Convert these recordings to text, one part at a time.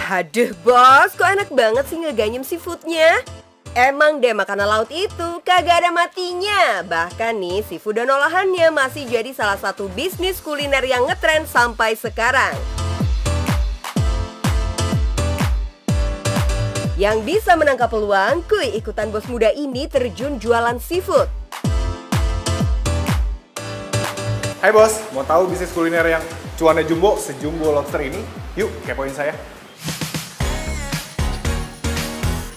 Aduh bos, kok enak banget sih ngeganyem seafoodnya? Emang deh makanan laut itu kagak ada matinya. Bahkan nih seafood dan olahannya masih jadi salah satu bisnis kuliner yang ngetren sampai sekarang. Yang bisa menangkap peluang, kuy ikutan bos muda ini terjun jualan seafood. Hai bos, mau tahu bisnis kuliner yang cuannya jumbo sejumbo lobster ini? Yuk kepoin saya.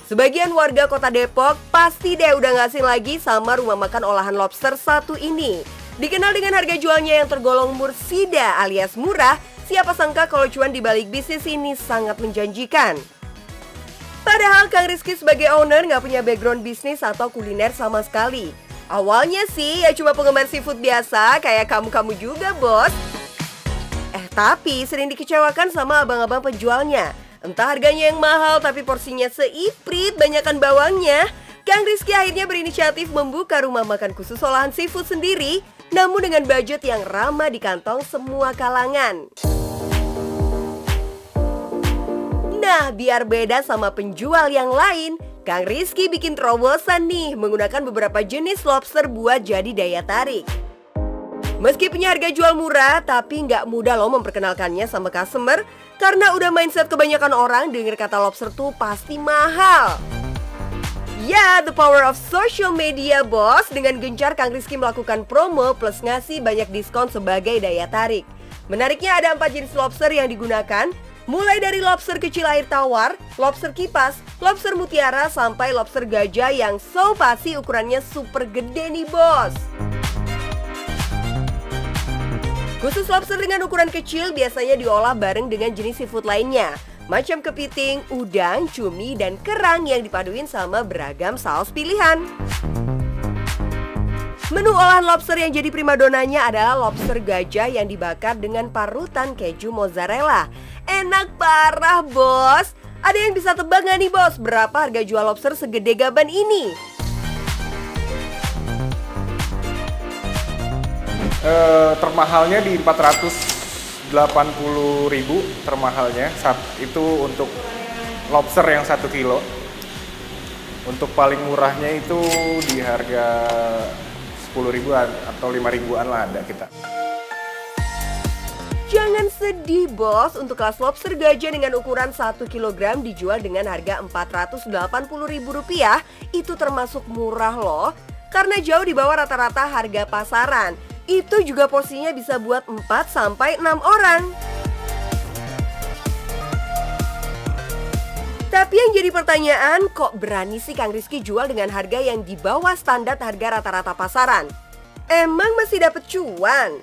Sebagian warga kota Depok pasti deh udah nggak asing lagi sama rumah makan olahan lobster satu ini. Dikenal dengan harga jualnya yang tergolong mursida alias murah, siapa sangka kalau cuan di balik bisnis ini sangat menjanjikan. Padahal Kang Rizky sebagai owner nggak punya background bisnis atau kuliner sama sekali. Awalnya sih ya cuma penggemar seafood biasa kayak kamu-kamu juga bos. Tapi sering dikecewakan sama abang-abang penjualnya. Entah harganya yang mahal tapi porsinya seiprit banyakan bawangnya. Kang Rizky akhirnya berinisiatif membuka rumah makan khusus olahan seafood sendiri, namun dengan budget yang ramah di kantong semua kalangan. Nah, biar beda sama penjual yang lain, Kang Rizky bikin terobosan nih menggunakan beberapa jenis lobster buat jadi daya tarik. Meski punya harga jual murah, tapi nggak mudah loh memperkenalkannya sama customer karena udah mindset kebanyakan orang denger kata lobster tuh pasti mahal. Ya, the power of social media bos. Dengan gencar Kang Rizky melakukan promo plus ngasih banyak diskon sebagai daya tarik. Menariknya ada 4 jenis lobster yang digunakan, mulai dari lobster kecil air tawar, lobster kipas, lobster mutiara, sampai lobster gajah yang so pasti ukurannya super gede nih bos. Khusus lobster dengan ukuran kecil biasanya diolah bareng dengan jenis seafood lainnya, macam kepiting, udang, cumi, dan kerang yang dipaduin sama beragam saus pilihan. Menu olahan lobster yang jadi primadonanya adalah lobster gajah yang dibakar dengan parutan keju mozzarella. Enak parah bos! Ada yang bisa tebak nggak nih bos, berapa harga jual lobster segede gaban ini? Termahalnya di 480.000 termahalnya. Itu untuk lobster yang 1 kilo. Untuk paling murahnya itu di harga 10.000-an atau 5.000-an lah ada kita. Jangan sedih bos, untuk kelas lobster gajah dengan ukuran 1 kg dijual dengan harga Rp480.000. Itu termasuk murah loh, karena jauh di bawah rata-rata harga pasaran. Itu juga porsinya bisa buat 4-6 orang. Tapi yang jadi pertanyaan, kok berani sih Kang Rizky jual dengan harga yang di bawah standar harga rata-rata pasaran? Emang masih dapet cuan?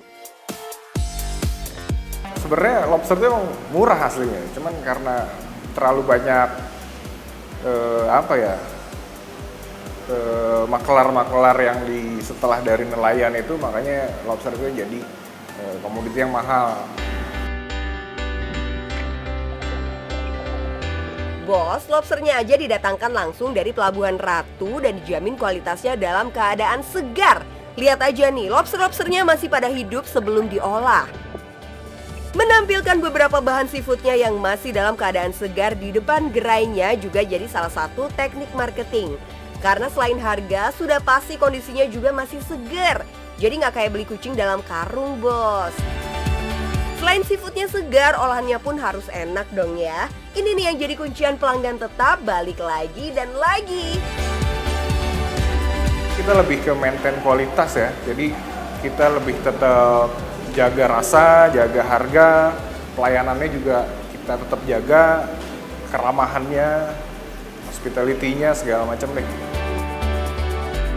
Sebenarnya lobster itu emang murah aslinya, cuman karena terlalu banyak makelar-makelar yang setelah dari nelayan itu, makanya lobster itu jadi komoditi yang mahal. Bos, lobsternya aja didatangkan langsung dari Pelabuhan Ratu dan dijamin kualitasnya dalam keadaan segar. Lihat aja nih, lobster-lobsternya masih pada hidup sebelum diolah. Menampilkan beberapa bahan seafoodnya yang masih dalam keadaan segar di depan gerainya juga jadi salah satu teknik marketing. Karena selain harga, sudah pasti kondisinya juga masih segar. Jadi nggak kayak beli kucing dalam karung, bos. Selain seafoodnya segar, olahannya pun harus enak dong ya. Ini nih yang jadi kuncian pelanggan tetap balik lagi dan lagi. Kita lebih ke maintain kualitas ya. Jadi kita lebih tetap jaga rasa, jaga harga, pelayanannya juga kita tetap jaga, keramahannya, hospitality-nya, segala macam deh.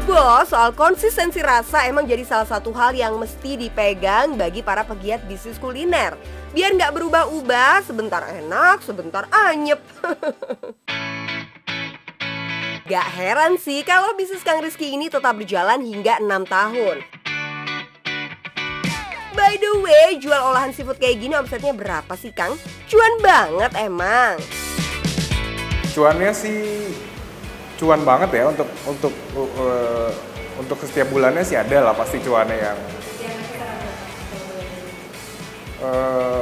Bos, soal konsistensi rasa emang jadi salah satu hal yang mesti dipegang bagi para pegiat bisnis kuliner. Biar nggak berubah-ubah, sebentar enak, sebentar anyep. Gak heran sih kalau bisnis Kang Rizky ini tetap berjalan hingga 6 tahun. By the way, jual olahan seafood kayak gini omsetnya berapa sih Kang? Cuan banget emang. Cuannya sih cuan banget ya, untuk setiap bulannya sih ada lah pasti cuannya yang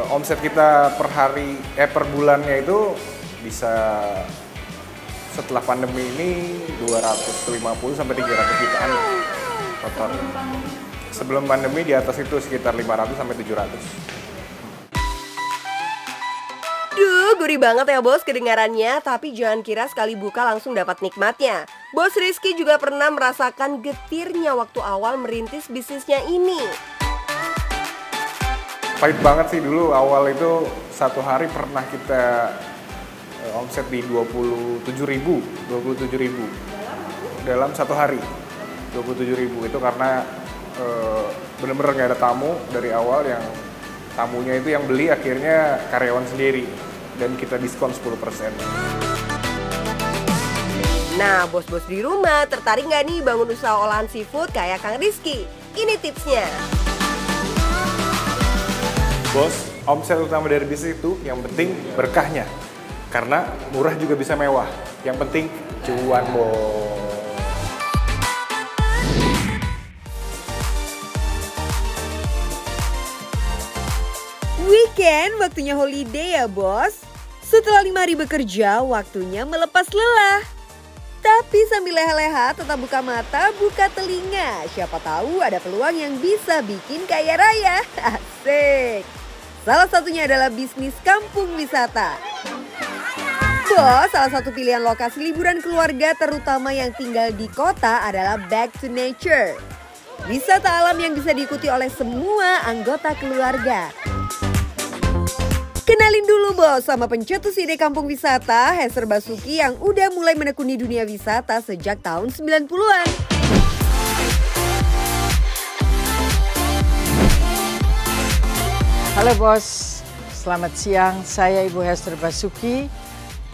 omset kita per bulannya itu bisa setelah pandemi ini 250 sampai 300 jutaan total. Sebelum pandemi di atas itu sekitar 500 sampai 700. Duh, gurih banget ya bos kedengarannya, tapi jangan kira sekali buka langsung dapat nikmatnya. Bos Rizky juga pernah merasakan getirnya waktu awal merintis bisnisnya ini. Pahit banget sih dulu, awal itu satu hari pernah kita omset di 27.000 dalam satu hari. 27.000 itu karena bener-bener nggak ada tamu dari awal, yang tamunya itu yang beli akhirnya karyawan sendiri dan kita diskon 10%. Nah, bos-bos di rumah tertarik nggak nih bangun usaha olahan seafood kayak Kang Rizky? Ini tipsnya. Bos, omset utama dari bisnis itu yang penting berkahnya. Karena murah juga bisa mewah. Yang penting cuan, bos. Weekend waktunya holiday ya bos. Setelah 5 hari bekerja, waktunya melepas lelah. Tapi sambil leha-leha tetap buka mata, buka telinga. Siapa tahu ada peluang yang bisa bikin kaya raya. Asik. Salah satunya adalah bisnis kampung wisata. Bos, salah satu pilihan lokasi liburan keluarga terutama yang tinggal di kota adalah back to nature. Wisata alam yang bisa diikuti oleh semua anggota keluarga. Kenalin dulu bos sama pencetus ide kampung wisata, Hester Basuki yang udah mulai menekuni dunia wisata sejak tahun 90-an. Halo bos, selamat siang. Saya Ibu Hester Basuki,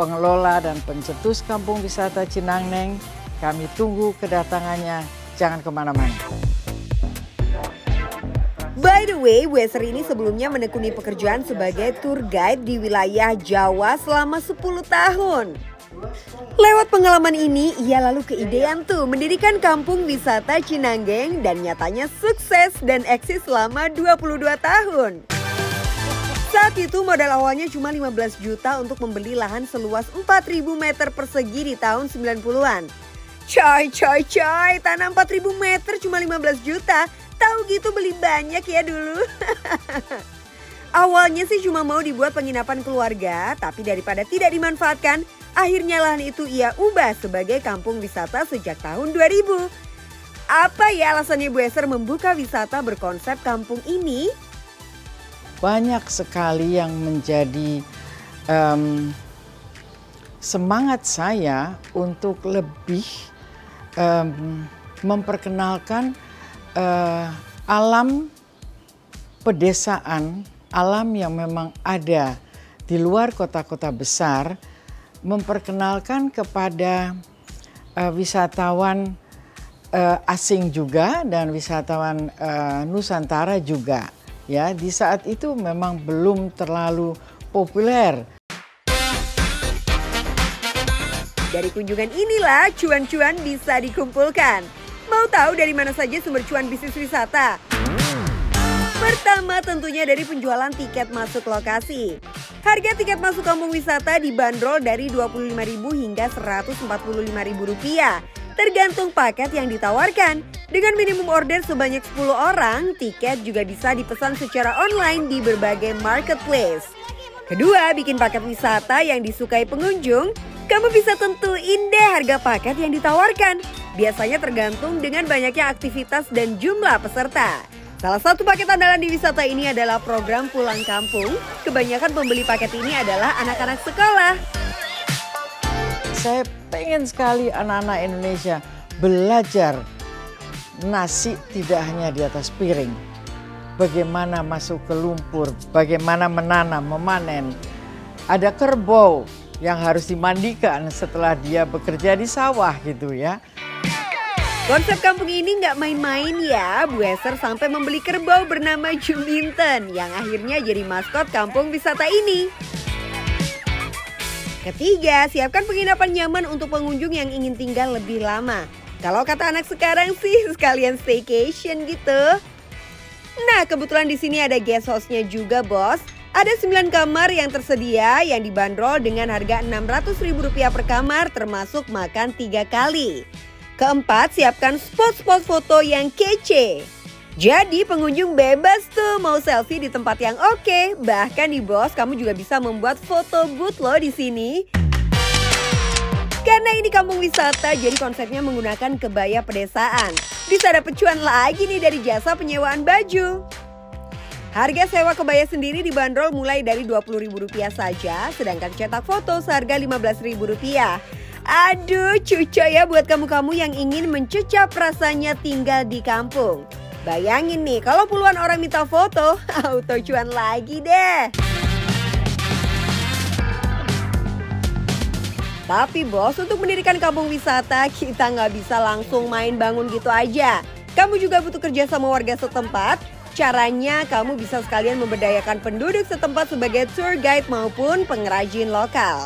pengelola dan pencetus kampung wisata Cinangneng. Kami tunggu kedatangannya, jangan kemana-mana. By the way, Bu Hester ini sebelumnya menekuni pekerjaan sebagai tour guide di wilayah Jawa selama 10 tahun. Lewat pengalaman ini, ia lalu keidean tuh mendirikan kampung wisata Cinanggeng dan nyatanya sukses dan eksis selama 22 tahun. Saat itu modal awalnya cuma 15 juta untuk membeli lahan seluas 4.000 meter persegi di tahun 90-an. Coy, tanah 4.000 meter cuma 15 juta. Tahu gitu beli banyak ya dulu. Awalnya sih cuma mau dibuat penginapan keluarga, tapi daripada tidak dimanfaatkan, akhirnya lahan itu ia ubah sebagai kampung wisata sejak tahun 2000. Apa ya alasannya Bu Hester membuka wisata berkonsep kampung ini? Banyak sekali yang menjadi semangat saya untuk lebih memperkenalkan alam pedesaan, alam yang memang ada di luar kota-kota besar, memperkenalkan kepada wisatawan asing juga dan wisatawan Nusantara juga. Ya, di saat itu memang belum terlalu populer. Dari kunjungan inilah cuan-cuan bisa dikumpulkan. Mau tahu dari mana saja sumber cuan bisnis wisata? Pertama tentunya dari penjualan tiket masuk lokasi. Harga tiket masuk kampung wisata dibanderol dari Rp25.000 hingga Rp145.000. Tergantung paket yang ditawarkan. Dengan minimum order sebanyak 10 orang, tiket juga bisa dipesan secara online di berbagai marketplace. Kedua, bikin paket wisata yang disukai pengunjung. Kamu bisa tentuin deh harga paket yang ditawarkan. Biasanya tergantung dengan banyaknya aktivitas dan jumlah peserta. Salah satu paket andalan di wisata ini adalah program pulang kampung. Kebanyakan pembeli paket ini adalah anak-anak sekolah. Saya pengen sekali anak-anak Indonesia belajar nasi tidak hanya di atas piring. Bagaimana masuk ke lumpur, bagaimana menanam, memanen. Ada kerbau yang harus dimandikan setelah dia bekerja di sawah gitu ya. Konsep kampung ini nggak main-main ya. Bu Hester sampai membeli kerbau bernama Juminten yang akhirnya jadi maskot kampung wisata ini. Ketiga, siapkan penginapan nyaman untuk pengunjung yang ingin tinggal lebih lama. Kalau kata anak sekarang sih sekalian staycation gitu. Nah, kebetulan di sini ada guest house-nya juga, bos. Ada 9 kamar yang tersedia yang dibanderol dengan harga Rp600.000 per kamar termasuk makan 3 kali. Keempat, siapkan spot-spot foto yang kece. Jadi pengunjung bebas tuh mau selfie di tempat yang oke. Bahkan nih bos, kamu juga bisa membuat foto booth loh di sini. Karena ini kampung wisata, jadi konsepnya menggunakan kebaya pedesaan. Bisa dapet cuan lagi nih dari jasa penyewaan baju. Harga sewa kebaya sendiri dibanderol mulai dari Rp20.000 saja, sedangkan cetak foto seharga Rp15.000. Aduh, cuco ya buat kamu-kamu yang ingin mencecap rasanya tinggal di kampung. Bayangin nih, kalau puluhan orang minta foto, auto cuan lagi deh. Tapi bos, untuk mendirikan kampung wisata, kita nggak bisa langsung main bangun gitu aja. Kamu juga butuh kerja sama warga setempat. Caranya kamu bisa sekalian memberdayakan penduduk setempat sebagai tour guide maupun pengrajin lokal.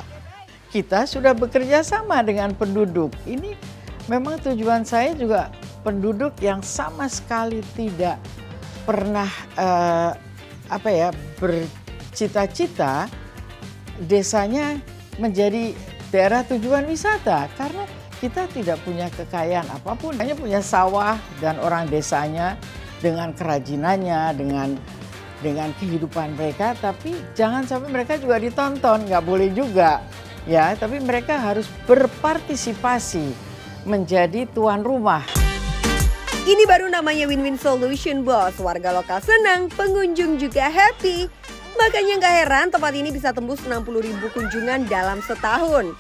Kita sudah bekerja sama dengan penduduk. Ini memang tujuan saya juga penduduk yang sama sekali tidak pernah bercita-cita desanya menjadi daerah tujuan wisata. Karena kita tidak punya kekayaan apapun, hanya punya sawah dan orang desanya dengan kerajinannya, dengan kehidupan mereka, tapi jangan sampai mereka juga ditonton, nggak boleh juga, ya. Tapi mereka harus berpartisipasi menjadi tuan rumah. Ini baru namanya win-win solution bos, warga lokal senang, pengunjung juga happy. Makanya nggak heran tempat ini bisa tembus 60.000 kunjungan dalam setahun.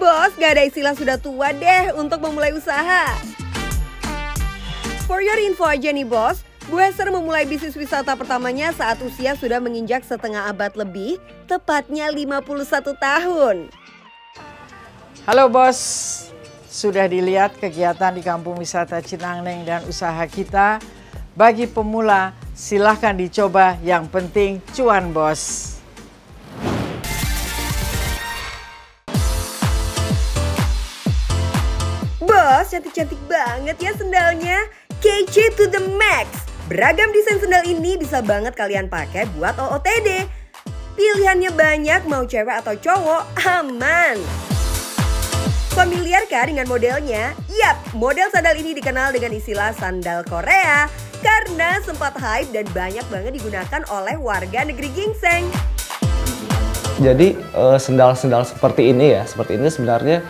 Bos, gak ada istilah sudah tua deh untuk memulai usaha. For your info aja nih bos, Bu Hester memulai bisnis wisata pertamanya saat usia sudah menginjak setengah abad lebih, tepatnya 51 tahun. Halo bos, sudah dilihat kegiatan di Kampung Wisata Cinangneng dan usaha kita? Bagi pemula, silahkan dicoba, yang penting cuan bos. Bos, cantik-cantik banget ya sendalnya. Kece to the max. Beragam desain sendal ini bisa banget kalian pakai buat OOTD. Pilihannya banyak, mau cewek atau cowok, aman. Familiar kah dengan modelnya? Yap, model sandal ini dikenal dengan istilah sandal Korea karena sempat hype dan banyak banget digunakan oleh warga negeri gingseng. Jadi sendal-sendal seperti ini sebenarnya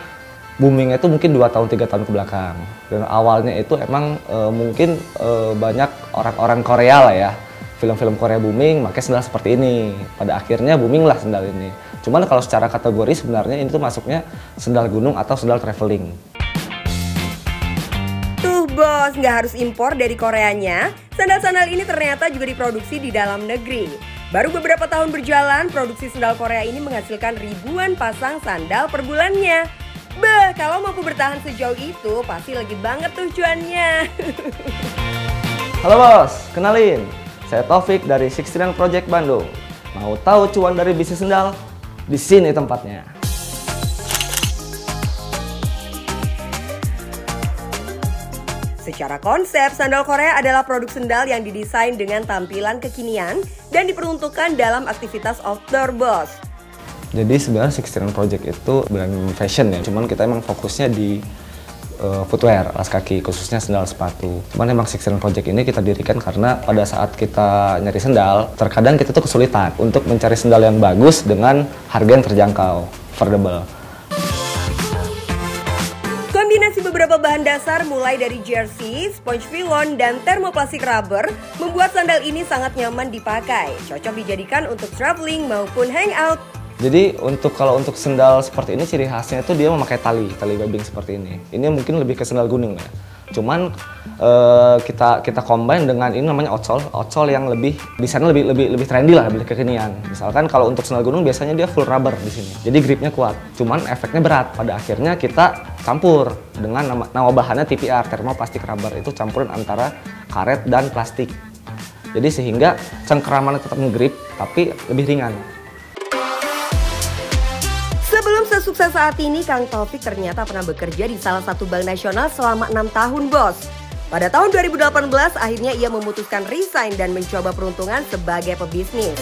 boomingnya itu mungkin 2 tahun 3 tahun ke belakang. Dan awalnya itu emang mungkin banyak orang-orang Korea lah ya, film-film Korea booming pakai sendal seperti ini. Pada akhirnya booming lah sendal ini. Cuman kalau secara kategori sebenarnya ini tuh masuknya sendal gunung atau sendal traveling. Tuh bos, nggak harus impor dari Koreanya. Sandal-sandal ini ternyata juga diproduksi di dalam negeri. Baru beberapa tahun berjalan, produksi sendal Korea ini menghasilkan ribuan pasang sandal per bulannya. Beh, kalau mampu bertahan sejauh itu, pasti lagi banget tuh cuannya. Halo bos, kenalin. Saya Taufik dari 69 Project Bandung. Mau tahu cuan dari bisnis sendal? Di sini tempatnya. Secara konsep, sandal Korea adalah produk sendal yang didesain dengan tampilan kekinian dan diperuntukkan dalam aktivitas outdoor bos. Jadi sebenarnya 69 Project itu brand fashion ya, cuman kita emang fokusnya di footwear, alas kaki, khususnya sendal sepatu. Cuman emang 69 Project ini kita dirikan karena pada saat kita nyari sendal, terkadang kita tuh kesulitan untuk mencari sendal yang bagus dengan harga yang terjangkau, affordable. Kombinasi beberapa bahan dasar mulai dari jersey, sponge filon, dan thermoplastic rubber membuat sandal ini sangat nyaman dipakai, cocok dijadikan untuk traveling maupun hangout. Jadi kalau untuk sendal seperti ini ciri khasnya itu dia memakai tali webbing seperti ini. Ini mungkin lebih ke sendal gunung ya. Cuman kita combine dengan ini namanya outsole yang lebih desainnya lebih trendy lah, lebih kekinian. Misalkan kalau untuk sendal gunung biasanya dia full rubber di sini. Jadi gripnya kuat. Cuman efeknya berat. Pada akhirnya kita campur dengan nama bahannya TPR, thermoplastic rubber. Itu campuran antara karet dan plastik. Jadi sehingga cengkeramannya tetap ngegrip tapi lebih ringan. Sebelum sesukses saat ini, Kang Taufik ternyata pernah bekerja di salah satu bank nasional selama 6 tahun, bos. Pada tahun 2018, akhirnya ia memutuskan resign dan mencoba peruntungan sebagai pebisnis.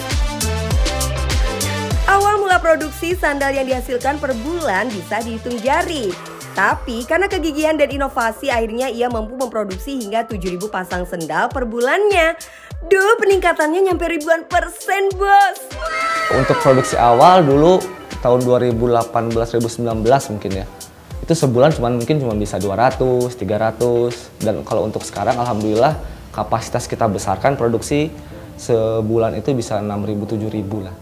Awal mula produksi sandal yang dihasilkan per bulan bisa dihitung jari. Tapi karena kegigihan dan inovasi akhirnya ia mampu memproduksi hingga 7.000 pasang sandal per bulannya. Duh, peningkatannya nyampe ribuan persen, bos. Untuk produksi awal dulu tahun 2018-2019 mungkin ya. Itu sebulan mungkin cuma bisa 200, 300. Dan kalau untuk sekarang alhamdulillah kapasitas kita besarkan produksi sebulan itu bisa 6.000, 7.000 lah.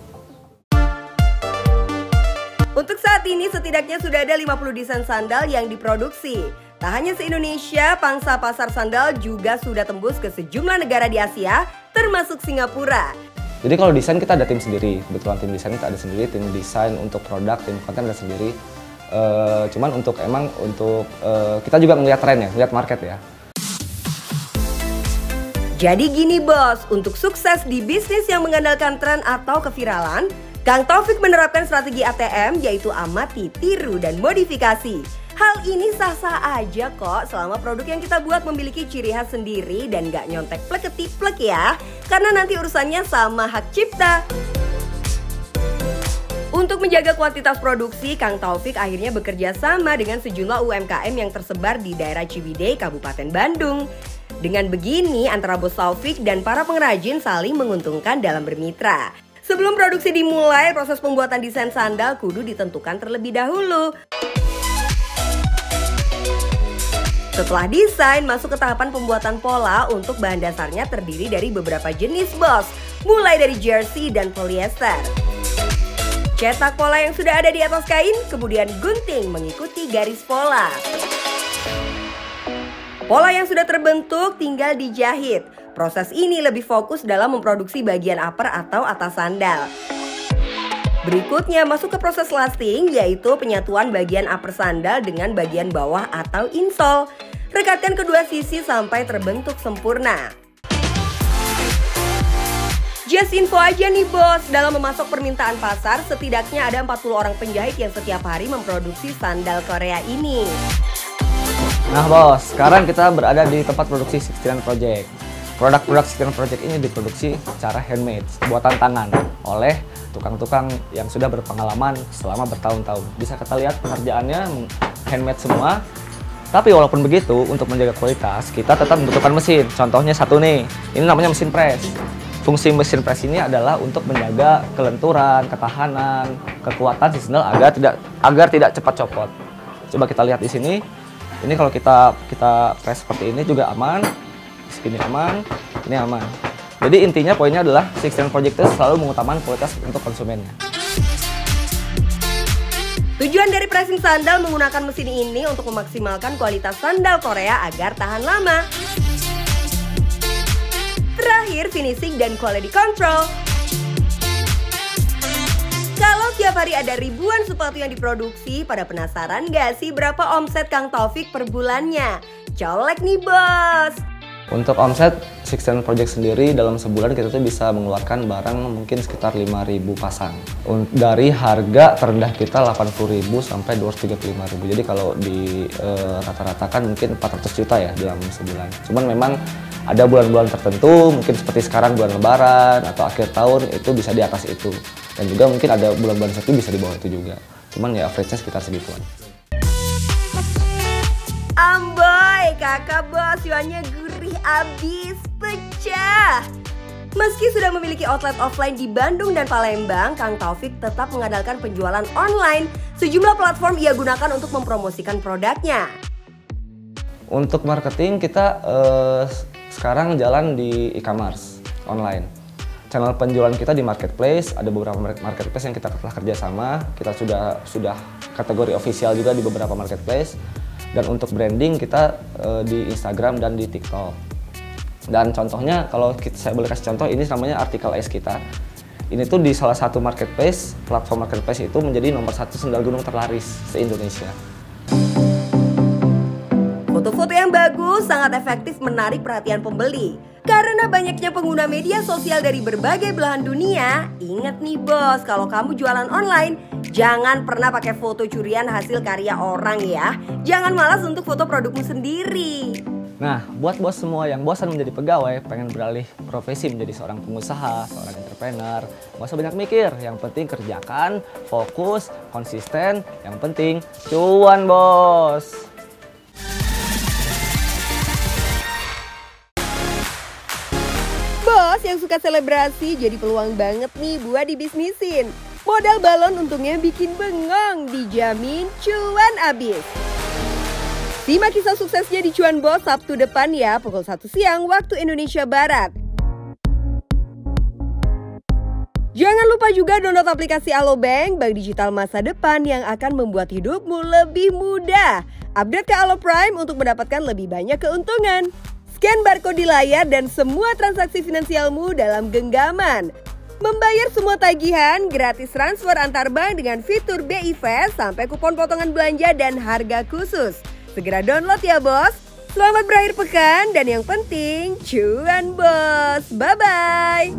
Untuk saat ini setidaknya sudah ada 50 desain sandal yang diproduksi. Tak hanya se-Indonesia, pangsa pasar sandal juga sudah tembus ke sejumlah negara di Asia, termasuk Singapura. Jadi kalau desain kita ada tim sendiri, kebetulan tim desain kita ada sendiri, tim desain untuk produk, tim konten ada sendiri. Cuman untuk kita juga melihat trennya, melihat market ya. Jadi gini bos, untuk sukses di bisnis yang mengandalkan tren atau keviralan, Kang Taufik menerapkan strategi ATM yaitu amati, tiru, dan modifikasi. Hal ini sah-sah aja kok selama produk yang kita buat memiliki ciri khas sendiri dan gak nyontek plek-ketiplek ya. Karena nanti urusannya sama hak cipta. Untuk menjaga kuantitas produksi, Kang Taufik akhirnya bekerja sama dengan sejumlah UMKM yang tersebar di daerah Ciwidey, Kabupaten Bandung. Dengan begini, antara bos Taufik dan para pengrajin saling menguntungkan dalam bermitra. Sebelum produksi dimulai, proses pembuatan desain sandal kudu ditentukan terlebih dahulu. Setelah desain, masuk ke tahapan pembuatan pola untuk bahan dasarnya terdiri dari beberapa jenis bos, mulai dari jersey dan polyester. Cetak pola yang sudah ada di atas kain, kemudian gunting mengikuti garis pola. Pola yang sudah terbentuk tinggal dijahit. Proses ini lebih fokus dalam memproduksi bagian upper atau atas sandal. Berikutnya masuk ke proses lasting, yaitu penyatuan bagian upper sandal dengan bagian bawah atau insole. Rekatkan kedua sisi sampai terbentuk sempurna. Just info aja nih bos, dalam memasok permintaan pasar setidaknya ada 40 orang penjahit yang setiap hari memproduksi sandal Korea ini. Nah bos, sekarang kita berada di tempat produksi 69 Project. Produk-produk 69 Project ini diproduksi secara handmade, buatan tangan oleh tukang-tukang yang sudah berpengalaman selama bertahun-tahun. Bisa kita lihat pengerjaannya handmade semua. Tapi walaupun begitu, untuk menjaga kualitas, kita tetap membutuhkan mesin. Contohnya satu nih, ini namanya mesin press. Fungsi mesin press ini adalah untuk menjaga kelenturan, ketahanan, kekuatan si sandal agar tidak cepat copot. Coba kita lihat di sini. Ini kalau kita press seperti ini juga aman. Ini aman, ini aman. Jadi intinya poinnya adalah 69 Project itu selalu mengutamakan kualitas untuk konsumennya. Tujuan dari pressing sandal menggunakan mesin ini untuk memaksimalkan kualitas sandal Korea agar tahan lama. Terakhir, finishing dan quality control. Kalau tiap hari ada ribuan sepatu yang diproduksi, pada penasaran gak sih berapa omset Kang Taufik per bulannya? Colek nih bos! Untuk omset 69 Project sendiri dalam sebulan kita tuh bisa mengeluarkan barang mungkin sekitar 5.000 pasang. Dari harga terendah kita 80.000 sampai 235.000. Jadi kalau di rata-ratakan mungkin 400 juta ya dalam sebulan. Cuman memang ada bulan-bulan tertentu, mungkin seperti sekarang bulan Lebaran atau akhir tahun itu bisa di atas itu. Dan juga mungkin ada bulan-bulan sepi bisa di bawah itu juga. Cuman ya average-nya sekitar segituan. Amboy, kakak bos, yuannya gurih abis, pecah. Meski sudah memiliki outlet offline di Bandung dan Palembang, Kang Taufik tetap mengandalkan penjualan online. Sejumlah platform ia gunakan untuk mempromosikan produknya. Untuk marketing kita sekarang jalan di e-commerce online. Channel penjualan kita di marketplace, ada beberapa marketplace yang kita telah kerjasama. Kita sudah kategori official juga di beberapa marketplace. Dan untuk branding kita di Instagram dan di TikTok. Dan contohnya kalau saya boleh kasih contoh, ini namanya artikel es kita. Ini tuh di salah satu marketplace, platform marketplace itu menjadi nomor 1 sandal gunung terlaris se-Indonesia. Foto-foto yang bagus sangat efektif menarik perhatian pembeli. Karena banyaknya pengguna media sosial dari berbagai belahan dunia, ingat nih bos, kalau kamu jualan online, jangan pernah pakai foto curian hasil karya orang ya. Jangan malas untuk foto produkmu sendiri. Nah, buat bos semua yang bosan menjadi pegawai, pengen beralih profesi menjadi seorang pengusaha, seorang entrepreneur, nggak usah banyak mikir. Yang penting kerjakan, fokus, konsisten, yang penting cuan, bos. Bos yang suka selebrasi jadi peluang banget nih buat dibisnisin. Modal balon untungnya bikin bengong, dijamin cuan abis. Simak kisah suksesnya di Cuan Bos Sabtu depan ya, pukul 1 siang waktu Indonesia Barat. Jangan lupa juga download aplikasi Alobank, bank digital masa depan yang akan membuat hidupmu lebih mudah. Upgrade ke Alo Prime untuk mendapatkan lebih banyak keuntungan. Scan barcode di layar dan semua transaksi finansialmu dalam genggaman. Membayar semua tagihan, gratis transfer antar bank dengan fitur BI Fast sampai kupon potongan belanja dan harga khusus. Segera download ya bos. Selamat berakhir pekan dan yang penting cuan bos. Bye-bye.